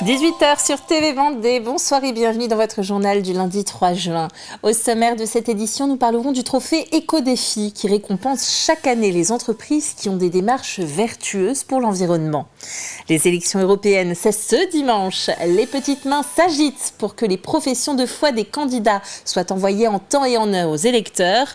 18h sur TV Vendée, bonsoir et bienvenue dans votre journal du lundi 3 juin. Au sommaire de cette édition, nous parlerons du trophée Éco-Défi qui récompense chaque année les entreprises qui ont des démarches vertueuses pour l'environnement. Les élections européennes, c'est ce dimanche. Les petites mains s'agitent pour que les professions de foi des candidats soient envoyées en temps et en heure aux électeurs.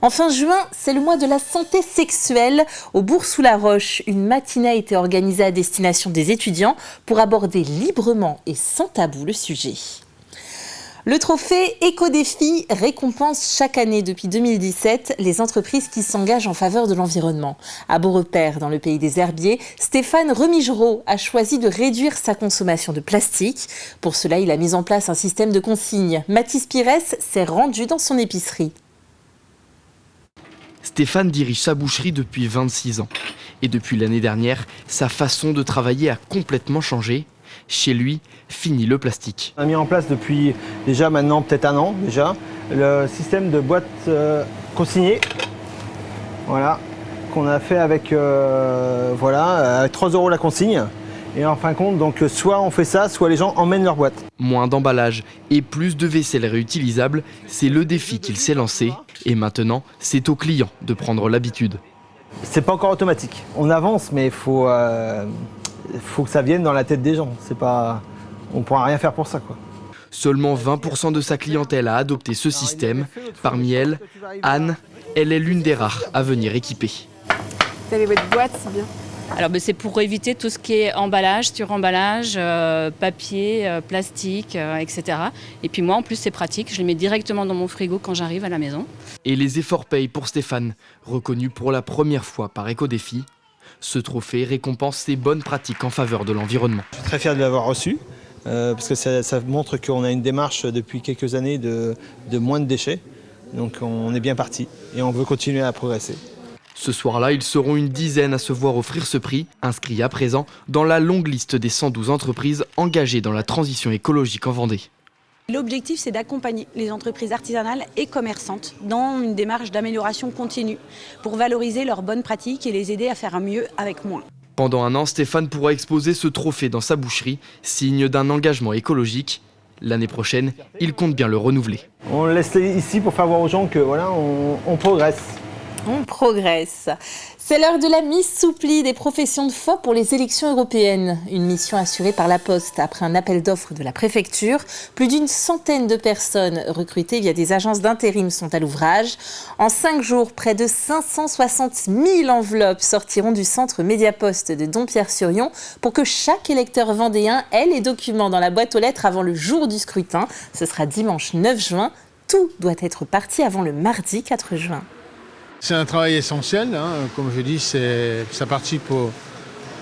Enfin, juin, c'est le mois de la santé sexuelle. Au Bourg-sous-la-Roche, une matinée a été organisée à destination des étudiants pour aborder librement et sans tabou le sujet. Le trophée Éco-Défi récompense chaque année depuis 2017 les entreprises qui s'engagent en faveur de l'environnement. À Beaurepaire, dans le pays des herbiers, Stéphane Remigereau a choisi de réduire sa consommation de plastique. Pour cela, il a mis en place un système de consignes. Mathis Pires s'est rendu dans son épicerie. Stéphane dirige sa boucherie depuis 26 ans. Et depuis l'année dernière, sa façon de travailler a complètement changé. Chez lui, fini le plastique. On a mis en place depuis déjà maintenant peut-être un an déjà le système de boîtes consignées. Voilà, qu'on a fait avec 3 € la consigne. Et en fin de compte, donc soit on fait ça, soit les gens emmènent leur boîte. Moins d'emballage et plus de vaisselle réutilisable, c'est le défi qu'il s'est lancé. Et maintenant, c'est aux clients de prendre l'habitude. C'est pas encore automatique. On avance, mais il faut que ça vienne dans la tête des gens. On ne pourra rien faire pour ça, quoi. Seulement 20% de sa clientèle a adopté ce système. Parmi elles, Anne, elle est l'une des rares à venir équiper. Vous avez votre boîte, c'est bien. Alors c'est pour éviter tout ce qui est emballage, sur-emballage, papier, plastique, etc. Et puis moi en plus c'est pratique, je les mets directement dans mon frigo quand j'arrive à la maison. Et les efforts payent pour Stéphane, reconnu pour la première fois par Éco-Défi. Ce trophée récompense ses bonnes pratiques en faveur de l'environnement. Je suis très fier de l'avoir reçu, parce que ça montre qu'on a une démarche depuis quelques années de moins de déchets. Donc on est bien parti et on veut continuer à progresser. Ce soir-là, ils seront une dizaine à se voir offrir ce prix, inscrit à présent dans la longue liste des 112 entreprises engagées dans la transition écologique en Vendée. L'objectif, c'est d'accompagner les entreprises artisanales et commerçantes dans une démarche d'amélioration continue pour valoriser leurs bonnes pratiques et les aider à faire mieux avec moins. Pendant un an, Stéphane pourra exposer ce trophée dans sa boucherie, signe d'un engagement écologique. L'année prochaine, il compte bien le renouveler. On le laisse ici pour faire voir aux gens que voilà, on progresse. On progresse. C'est l'heure de la mise sous pli des professions de foi pour les élections européennes. Une mission assurée par la Poste après un appel d'offres de la préfecture. Plus d'une centaine de personnes recrutées via des agences d'intérim sont à l'ouvrage. En 5 jours, près de 560 000 enveloppes sortiront du centre Mediapost de Dompierre-sur-Yon pour que chaque électeur vendéen ait les documents dans la boîte aux lettres avant le jour du scrutin. Ce sera dimanche 9 juin. Tout doit être parti avant le mardi 4 juin. C'est un travail essentiel, comme je dis, ça participe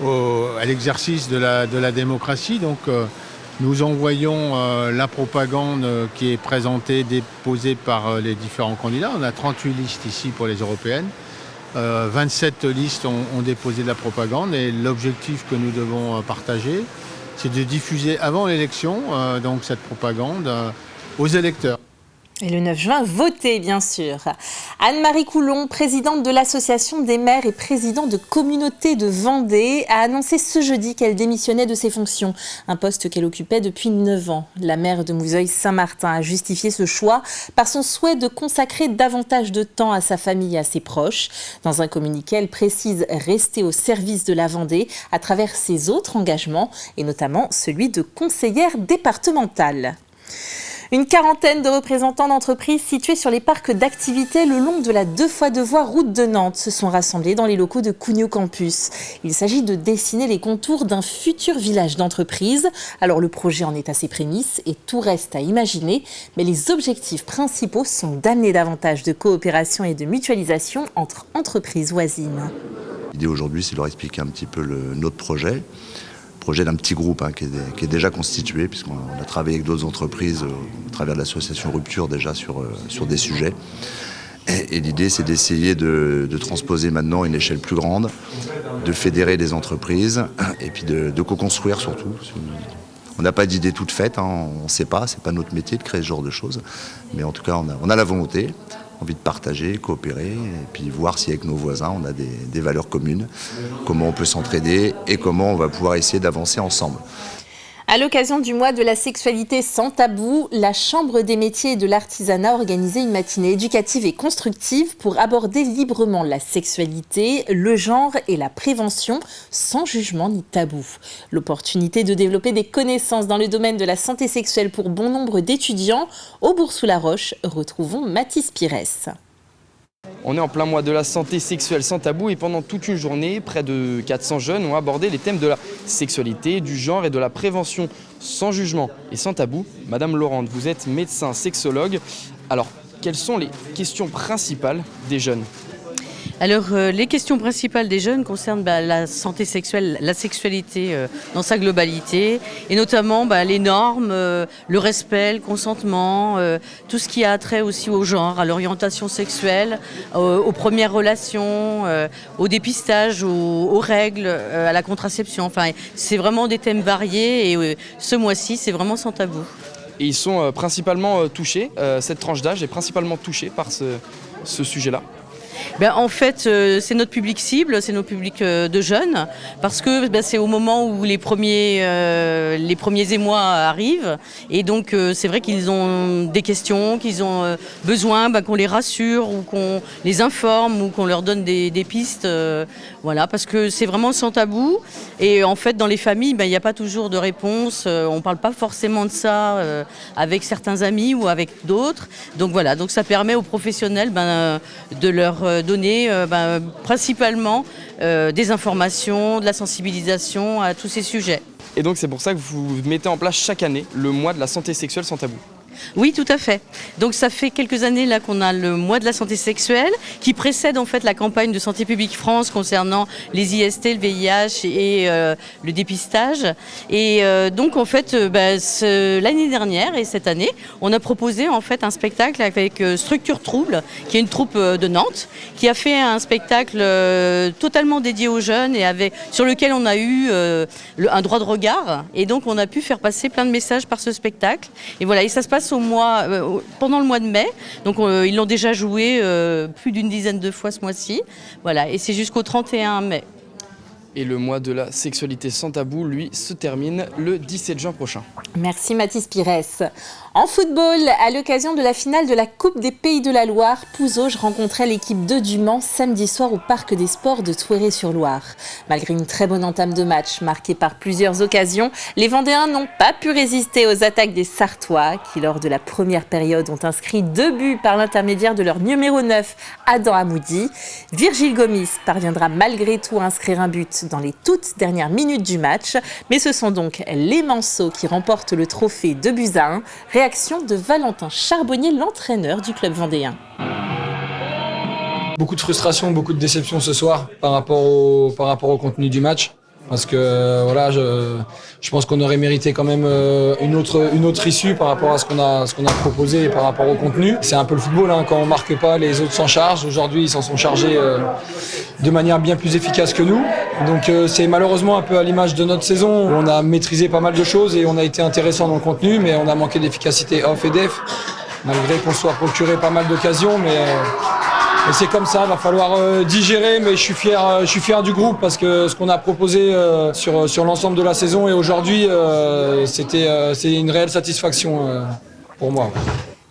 à l'exercice de la démocratie. Donc nous envoyons la propagande qui est présentée, déposée par les différents candidats. On a 38 listes ici pour les européennes. 27 listes ont déposé de la propagande et l'objectif que nous devons partager, c'est de diffuser avant l'élection donc cette propagande aux électeurs. Et le 9 juin, votez bien sûr. Anne-Marie Coulon, présidente de l'Association des maires et présidente de communauté de Vendée, a annoncé ce jeudi qu'elle démissionnait de ses fonctions, un poste qu'elle occupait depuis 9 ans. La maire de Mouzeuil-Saint-Martin a justifié ce choix par son souhait de consacrer davantage de temps à sa famille et à ses proches. Dans un communiqué, elle précise rester au service de la Vendée à travers ses autres engagements, et notamment celui de conseillère départementale. Une quarantaine de représentants d'entreprises situés sur les parcs d'activités le long de la 2x2 voies route de Nantes se sont rassemblés dans les locaux de Cugnot Campus. Il s'agit de dessiner les contours d'un futur village d'entreprises. Alors le projet en est à ses prémices et tout reste à imaginer, mais les objectifs principaux sont d'amener davantage de coopération et de mutualisation entre entreprises voisines. L'idée aujourd'hui, c'est de leur expliquer un petit peu notre projet d'un petit groupe qui est déjà constitué, puisqu'on a travaillé avec d'autres entreprises au travers de l'association Rupture déjà sur des sujets. Et l'idée, c'est d'essayer de transposer maintenant une échelle plus grande, de fédérer les entreprises et puis de co-construire surtout. On n'a pas d'idée toute faite, on ne sait pas, c'est pas notre métier de créer ce genre de choses. Mais en tout cas, on a la volonté, envie de partager, coopérer et puis voir si avec nos voisins on a des valeurs communes, comment on peut s'entraider et comment on va pouvoir essayer d'avancer ensemble. À l'occasion du mois de la sexualité sans tabou, la Chambre des métiers et de l'artisanat a organisé une matinée éducative et constructive pour aborder librement la sexualité, le genre et la prévention sans jugement ni tabou. L'opportunité de développer des connaissances dans le domaine de la santé sexuelle pour bon nombre d'étudiants. Au Bourg-sous-la-Roche, retrouvons Mathis Pires. On est en plein mois de la santé sexuelle sans tabou et pendant toute une journée, près de 400 jeunes ont abordé les thèmes de la sexualité, du genre et de la prévention sans jugement et sans tabou. Madame Laurent, vous êtes médecin sexologue. Alors, quelles sont les questions principales des jeunes ? Alors, les questions principales des jeunes concernent la santé sexuelle, la sexualité dans sa globalité, et notamment les normes, le respect, le consentement, tout ce qui a trait aussi au genre, à l'orientation sexuelle, aux premières relations, au dépistage, aux règles, à la contraception. Enfin, c'est vraiment des thèmes variés et ce mois-ci, c'est vraiment sans tabou. Et ils sont principalement touchés, cette tranche d'âge est principalement touchée par ce sujet-là. En fait, c'est notre public cible, c'est notre public de jeunes, parce que c'est au moment où les premiers émois arrivent, et donc c'est vrai qu'ils ont des questions, qu'ils ont besoin qu'on les rassure, ou qu'on les informe, ou qu'on leur donne des pistes, voilà, parce que c'est vraiment sans tabou, et en fait dans les familles, il n'y a pas toujours de réponse, on ne parle pas forcément de ça avec certains amis ou avec d'autres, donc voilà, donc ça permet aux professionnels de leur donner principalement des informations, de la sensibilisation à tous ces sujets. Et donc c'est pour ça que vous mettez en place chaque année le mois de la santé sexuelle sans tabou. Oui, tout à fait. Donc ça fait quelques années là qu'on a le mois de la santé sexuelle qui précède en fait la campagne de Santé publique France concernant les IST, le VIH et le dépistage. Et donc en fait l'année dernière et cette année, on a proposé en fait un spectacle avec Structure Trouble, qui est une troupe de Nantes, qui a fait un spectacle totalement dédié aux jeunes et sur lequel on a eu un droit de regard. Et donc on a pu faire passer plein de messages par ce spectacle. Et voilà, et ça se passe pendant le mois de mai, donc ils l'ont déjà joué plus d'une dizaine de fois ce mois-ci, voilà, et c'est jusqu'au 31 mai. Et le mois de la sexualité sans tabou, lui, se termine le 17 juin prochain. Merci Mathis Pires. En football, à l'occasion de la finale de la Coupe des Pays de la Loire, Pouzauges rencontrait l'équipe de du Mans samedi soir au Parc des Sports de Thouéré-sur-Loire. Malgré une très bonne entame de match marquée par plusieurs occasions, les Vendéens n'ont pas pu résister aux attaques des Sartois qui, lors de la première période, ont inscrit 2 buts par l'intermédiaire de leur numéro 9, Adam Hamoudi. Virgile Gomis parviendra malgré tout à inscrire un but dans les toutes dernières minutes du match, mais ce sont donc les Manceaux qui remportent le trophée 2-1. Réaction de Valentin Charbonnier, l'entraîneur du club vendéen. Beaucoup de frustration, beaucoup de déception ce soir par rapport au contenu du match. Parce que voilà, je pense qu'on aurait mérité quand même une autre issue par rapport à ce qu'on a proposé et par rapport au contenu. C'est un peu le football, hein, quand on marque pas, les autres s'en chargent. Aujourd'hui, ils s'en sont chargés de manière bien plus efficace que nous. Donc c'est malheureusement un peu à l'image de notre saison. On a maîtrisé pas mal de choses et on a été intéressant dans le contenu, mais on a manqué d'efficacité off et def, malgré qu'on soit procuré pas mal d'occasions. Mais c'est comme ça, il va falloir digérer, mais je suis fier du groupe parce que ce qu'on a proposé sur l'ensemble de la saison et aujourd'hui, c'est une réelle satisfaction pour moi.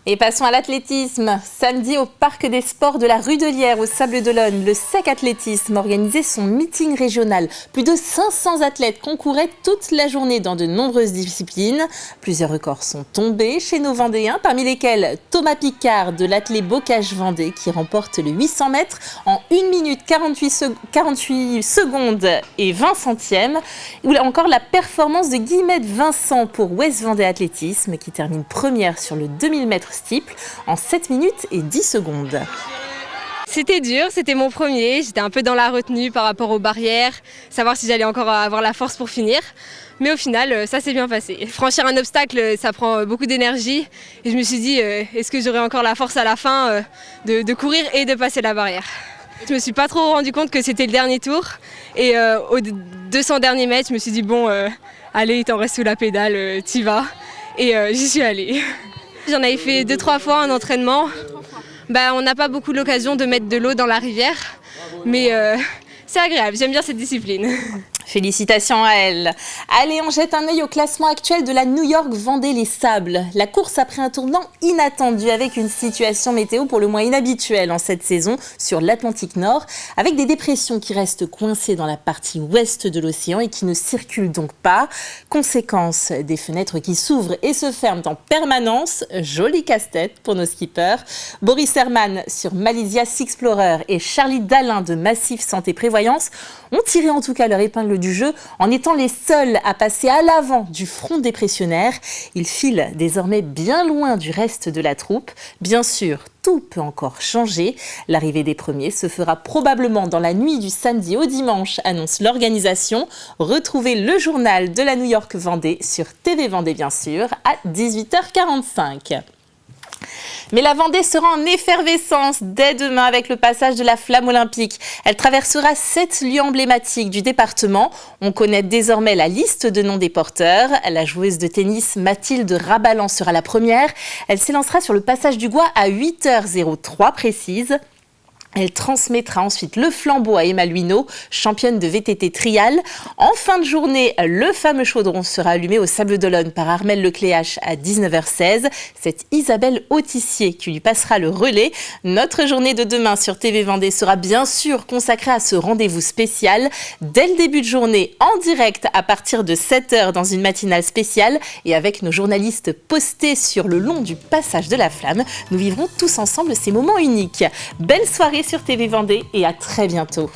Et passons à l'athlétisme. Samedi, au Parc des Sports de la Rue de Lierre, au Sables-d'Olonne, le SEC Athlétisme organisait son meeting régional. Plus de 500 athlètes concouraient toute la journée dans de nombreuses disciplines. Plusieurs records sont tombés chez nos Vendéens, parmi lesquels Thomas Picard de l'athlé Bocage Vendée qui remporte le 800 mètres en 1 minute 48 secondes et 20 centièmes. Ou encore la performance de Guillemette Vincent pour West Vendée Athlétisme qui termine première sur le 2000 mètres steeple en 7 minutes et 10 secondes. C'était dur, c'était mon premier, j'étais un peu dans la retenue par rapport aux barrières, savoir si j'allais encore avoir la force pour finir. Mais au final, ça s'est bien passé. Franchir un obstacle, ça prend beaucoup d'énergie. Et je me suis dit, est-ce que j'aurai encore la force à la fin de courir et de passer la barrière ? Je me suis pas trop rendu compte que c'était le dernier tour. Et aux 200 derniers mètres, je me suis dit, bon, allez, il t'en reste sous la pédale, t'y vas. Et j'y suis allée. J'en avais fait 2-3 fois en entraînement. On n'a pas beaucoup l'occasion de mettre de l'eau dans la rivière, mais c'est agréable, j'aime bien cette discipline. Félicitations à elle. Allez, on jette un œil au classement actuel de la New York Vendée-les Sables. La course a pris un tournant inattendu avec une situation météo pour le moins inhabituelle en cette saison sur l'Atlantique Nord, avec des dépressions qui restent coincées dans la partie ouest de l'océan et qui ne circulent donc pas. Conséquence, des fenêtres qui s'ouvrent et se ferment en permanence. Joli casse-tête pour nos skippers. Boris Herman sur Malaysia Sea Explorer et Charlie Dalin de Massif Santé Prévoyance ont tiré en tout cas leur épingle du jeu en étant les seuls à passer à l'avant du front dépressionnaire. Ils filent désormais bien loin du reste de la troupe. Bien sûr, tout peut encore changer. L'arrivée des premiers se fera probablement dans la nuit du samedi au dimanche, annonce l'organisation. Retrouvez le journal de la New York Vendée sur TV Vendée bien sûr à 18h45. Mais la Vendée sera en effervescence dès demain avec le passage de la flamme olympique. Elle traversera 7 lieux emblématiques du département. On connaît désormais la liste de noms des porteurs. La joueuse de tennis Mathilde Rabalan sera la première. Elle s'élancera sur le passage du Gois à 8h03 précise. Elle transmettra ensuite le flambeau à Emma Luino, championne de VTT trial. En fin de journée, le fameux chaudron sera allumé au Sable d'Olonne par Armelle Lecléache à 19h16. C'est Isabelle Autissier qui lui passera le relais. Notre journée de demain sur TV Vendée sera bien sûr consacrée à ce rendez-vous spécial. Dès le début de journée, en direct à partir de 7h dans une matinale spéciale et avec nos journalistes postés sur le long du passage de la flamme, nous vivrons tous ensemble ces moments uniques. Belle soirée sur TV Vendée et à très bientôt.